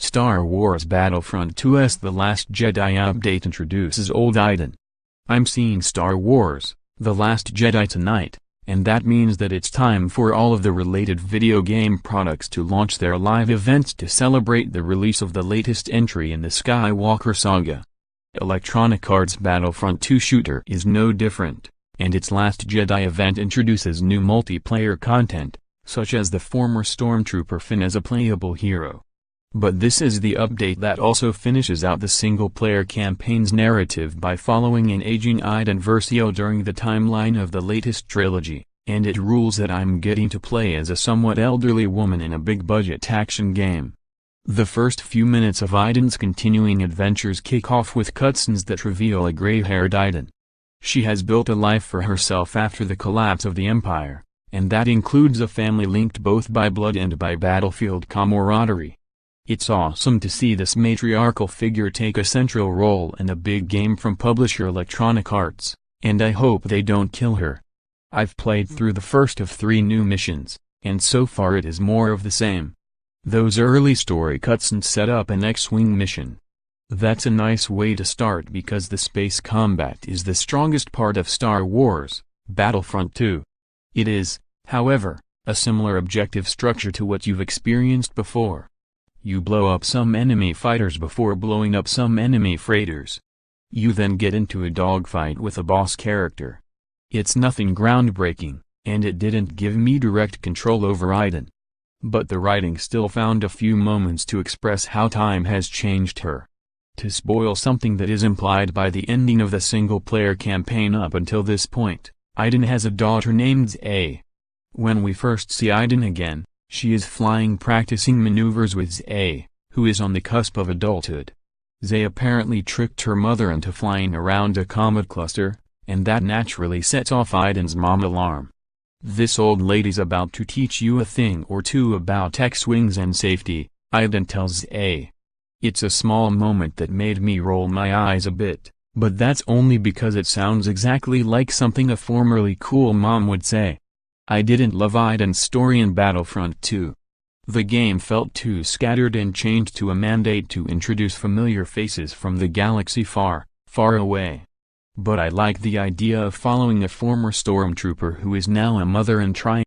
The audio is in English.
Star Wars Battlefront II's The Last Jedi update introduces old Iden. I'm seeing Star Wars, The Last Jedi tonight, and that means that it's time for all of the related video game products to launch their live events to celebrate the release of the latest entry in the Skywalker saga. Electronic Arts Battlefront II shooter is no different, and its Last Jedi event introduces new multiplayer content, such as the former stormtrooper Finn as a playable hero. But this is the update that also finishes out the single-player campaign's narrative by following an aging Iden Versio during the timeline of the latest trilogy, and it rules that I'm getting to play as a somewhat elderly woman in a big-budget action game. The first few minutes of Iden's continuing adventures kick off with cutscenes that reveal a gray-haired Iden. She has built a life for herself after the collapse of the Empire, and that includes a family linked both by blood and by battlefield camaraderie. It's awesome to see this matriarchal figure take a central role in a big game from publisher Electronic Arts, and I hope they don't kill her. I've played through the first of 3 new missions, and so far it is more of the same. Those early story cutscenes set up an X-Wing mission. That's a nice way to start because the space combat is the strongest part of Star Wars Battlefront II. It is, however, a similar objective structure to what you've experienced before. You blow up some enemy fighters before blowing up some enemy freighters. You then get into a dogfight with a boss character. It's nothing groundbreaking, and it didn't give me direct control over Iden. But the writing still found a few moments to express how time has changed her. To spoil something that is implied by the ending of the single-player campaign up until this point, Iden has a daughter named Zay. When we first see Iden again, she is flying practicing maneuvers with Zay, who is on the cusp of adulthood. Zay apparently tricked her mother into flying around a comet cluster, and that naturally sets off Iden's mom alarm. This old lady's about to teach you a thing or two about X-Wings and safety, Iden tells Zay. It's a small moment that made me roll my eyes a bit, but that's only because it sounds exactly like something a formerly cool mom would say. I didn't love Iden's story in Battlefront II. The game felt too scattered and chained to a mandate to introduce familiar faces from the galaxy far, far away. But I like the idea of following a former stormtrooper who is now a mother and trying